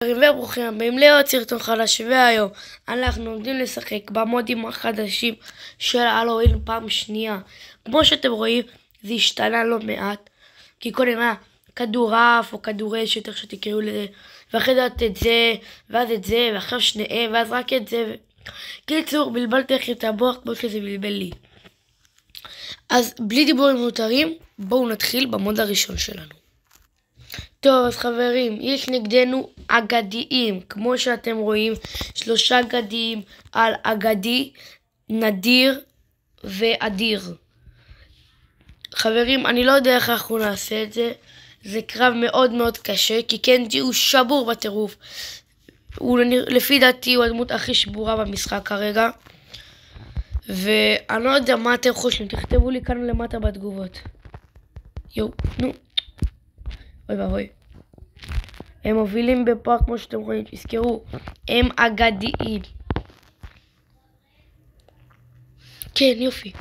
וברוכים הבאים לעוד סרטון חדש, והיום אנחנו עומדים לשחק במודים החדשים של הלואוין פעם שנייה. כמו שאתם רואים, זה השתנה לא מעט, כי קודם היה כדורעף או כדורש, יותר שתקראו לזה, ואחרי זה את זה, ואז את זה, ועכשיו שניהם, ואז רק את זה. קיצור, בלבלתי לכם את המוח כמו שזה בלבל לי. אז בלי דיבורים מיותרים, בואו נתחיל במוד הראשון שלנו. טוב, אז חברים, יש נגדנו אגדיים, כמו שאתם רואים, 3 אגדיים על אגדי, נדיר ואדיר. חברים, אני לא יודע איך אנחנו נעשה את זה, זה קרב מאוד מאוד קשה, כי קנג'י הוא שבור בטירוף. לפי דעתי הוא הדמות הכי שבורה במשחק כרגע, ואני לא יודע מה אתם חושבים, תכתבו לי כאן למטה בתגובות. יו, נו. אוי ואבוי. הם מובילים בפארק כמו שאתם רואים, תזכרו, הם אגדיים. כן, יופי.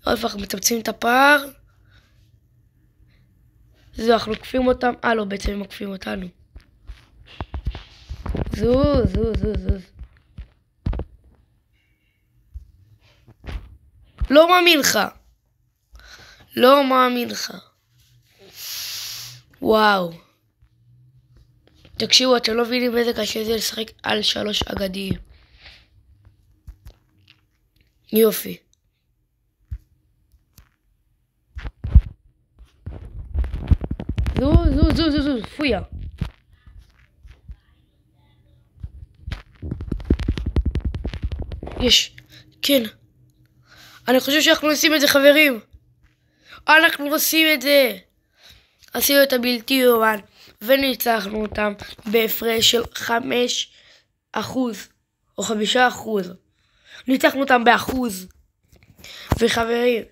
אוי, אנחנו מצמצמים את הפער. זהו, אנחנו עוקפים אותם. לא, בעצם הם עוקפים אותנו. זוז. לא מאמין לך. וואו. תקשיבו, אתם לא מבינים איזה קשה זה לשחק על 3 אגדיים. יופי. זו, פויה. יש, כן. אני חושב שאנחנו עושים את זה, חברים. אנחנו עושים את זה. עשינו את הבלתי יאומן, וניצחנו אותם בהפרש של 5% או 5%. ניצחנו אותם באחוז. וחברים,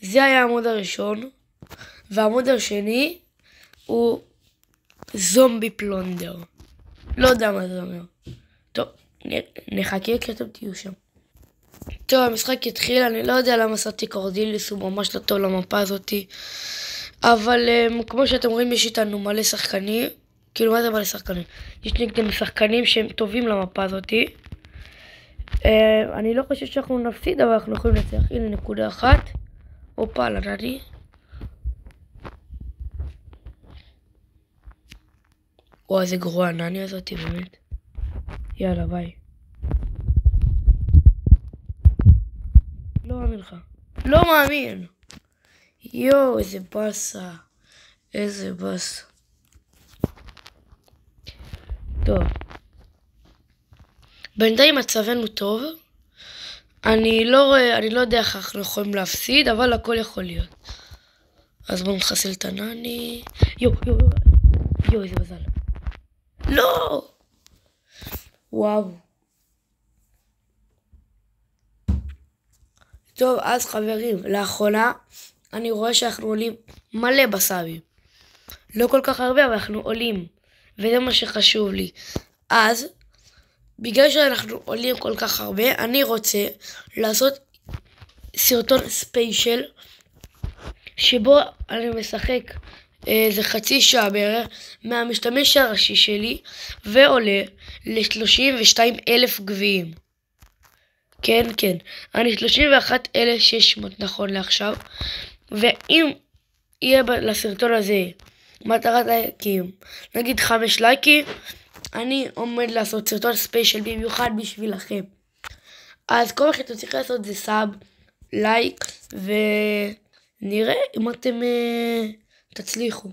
זה היה העמוד הראשון, והעמוד השני הוא זומבי פלונדר. לא יודע מה זה אומר. טוב, נחכה כי אתם תהיו שם. טוב, המשחק התחיל, אני לא יודע למה עשיתי קורדיליס, הוא ממש לא טוב למפה הזאתי. אבל כמו שאתם רואים, יש איתנו מלא שחקנים. כאילו, מה זה מלא שחקנים? יש נגדנו שחקנים שהם טובים למפה הזאתי. אני לא חושב שאנחנו נפסיד, אבל אנחנו יכולים לנצח. הנה נקודה אחת. הופה, לנני. וואו, איזה גרוע נני הזאתי, באמת. יאללה, ביי. לא מאמין לך. לא מאמין. יואו, איזה באסה. טוב. בינתיים מצבנו טוב. אני לא יודע איך אנחנו יכולים להפסיד, אבל הכל יכול להיות. אז בואו נחסל את הנני. יואו, איזה מזל. לא! וואו. טוב, אז חברים, לאחרונה אני רואה שאנחנו עולים מלא בסאבים. לא כל כך הרבה, אבל אנחנו עולים. וזה מה שחשוב לי. אז, בגלל שאנחנו עולים כל כך הרבה, אני רוצה לעשות סרטון ספיישל, שבו אני משחק איזה חצי שעה בערך, מהמשתמש הראשי שלי, ועולה ל-32,000 גביעים. כן, אני 31,600 נכון לעכשיו, ואם יהיה לסרטון הזה מטרת לייקים, נגיד 5 לייקים, אני עומד לעשות סרטון ספיישל במיוחד בשבילכם. אז כל מה שאתם צריכים לעשות זה סאב, לייק, ונראה אם אתם תצליחו.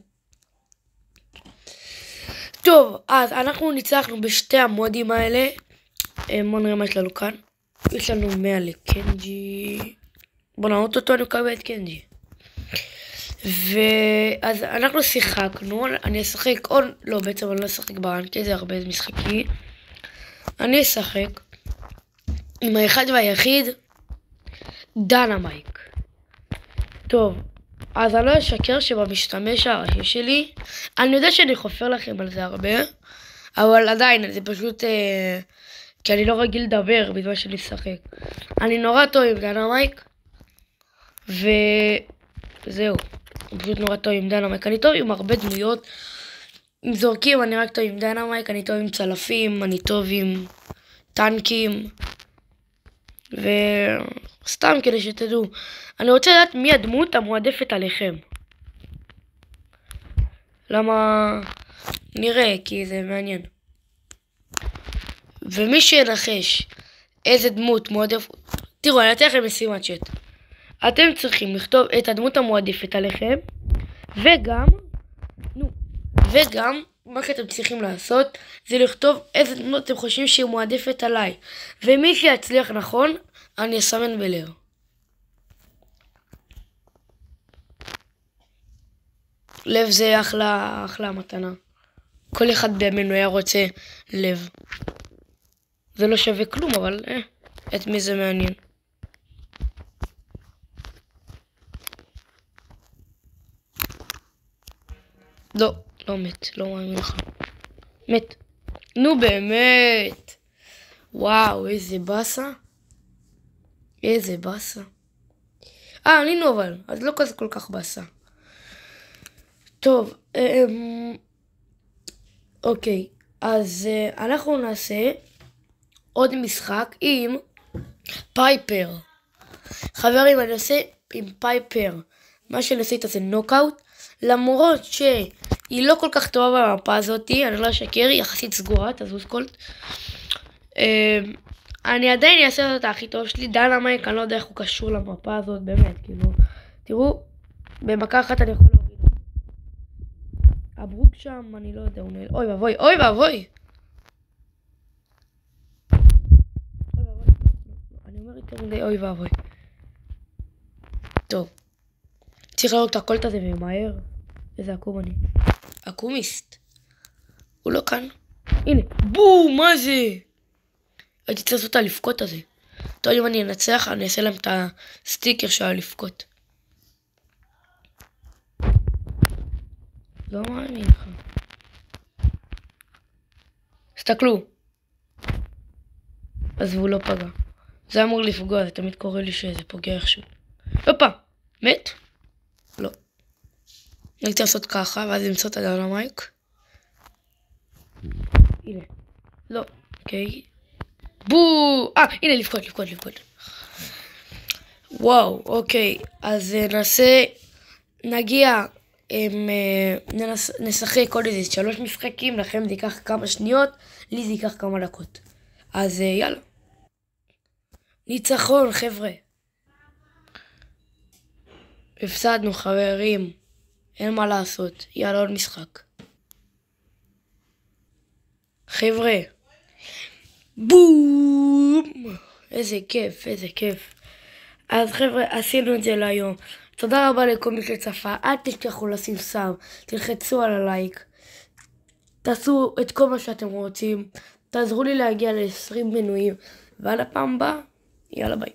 טוב, אז אנחנו ניצחנו בשתי המודים האלה. בואו נראה מה יש לנו כאן. יש לנו 100 לקנג'י. בואו נעלות אותו, אני מקבל את קנג'י. אז אנחנו שיחקנו, אני אשחק, לא, בעצם אני לא אשחק ברנקי, זה הרבה משחקים. אני אשחק עם האחד והיחיד, דינמייק. טוב, אז אני לא אשקר שבמשתמש הראשי שלי, אני יודע שאני חופר לכם על זה הרבה, אבל עדיין, זה פשוט, כי אני לא רגיל לדבר בזמן שאני אשחק. אני נורא טוב עם דינמייק, וזהו. הוא פשוט נורא טוב עם דינמייק. אני טוב עם הרבה דמויות, עם זורקים אני רק טוב עם דיינמייק, אני טוב עם צלפים, אני טוב עם טנקים. וסתם כדי שתדעו. אני רוצה לדעת מי הדמות המועדפת עליכם. למה? נראה, כי זה מעניין. ומי שנחש איזה דמות מועדפת... תראו, אני אתן לכם משימת צ'אט. אתם צריכים לכתוב את הדמות המועדפת עליכם, וגם מה שאתם צריכים לעשות זה לכתוב איזה דמות אתם חושבים שהיא מועדפת עליי. ומי שיצליח נכון, אני אסמן בלב. לב זה אחלה מתנה. כל אחד בימינו היה רוצה לב. זה לא שווה כלום, אבל את מי זה מעניין. לא מת, לא מאמין לך. מת. נו באמת. וואו, איזה בסה. איזה בסה. עלינו אבל, אז לא כזה כל כך בסה. טוב, אוקיי, אז אנחנו נעשה עוד משחק עם פייפר. חברים, אני עושה עם פייפר. מה שאני עושה איתה זה נוקאוט. למרות שהיא לא כל כך טובה במפה הזאת, אני לא אשקר, היא יחסית סגורה, תזוז קולט. אני עדיין אעשה אותה הכי טוב שלי. דיינמייק, אני לא יודע איך הוא קשור למפה הזאת, באמת, כאילו. תראו, במכה אחת אני יכול להוריד. הברוק שם, אני לא יודע, הוא נעל... אוי ואבוי, אוי ואבוי! אני אומר יותר מדי אוי ואבוי. טוב. צריך להעלות את הקולט הזה ומהר. איזה עקום אני. עקומיסט. הוא לא כאן. הנה. בום, מה זה? הייתי צריך לעשות את הלפקות הזה. טוב, אם אני אנצח, אני אעשה להם את הסטיקר של הלפקות. לא מאמין לך. הסתכלו. אז הוא לא פגע. זה אמור לפגוע, זה תמיד קורה לי שזה פוגע איכשהו. הופה, מת? לא. אני רוצה לעשות ככה, ואז למצוא את הדיינמייק. הנה. לא, אוקיי. בואו! הנה, לפקוד. וואו, אוקיי. אז נשחק עוד איזה 3 משחקים, לכם זה ייקח כמה שניות, לי זה ייקח כמה דקות. אז יאללה. ניצחון, חבר'ה. הפסדנו, חברים. אין מה לעשות. יאללה, עוד משחק. חבר'ה. בום! איזה כיף. אז חבר'ה, עשינו את זה להיום. תודה רבה לכל מי שצפה. אל תשכחו לשים סאב. תלחצו על הלייק. תעשו את כל מה שאתם רוצים. תעזרו לי להגיע ל-20 מנויים. ועד הפעם הבאה, יאללה ביי.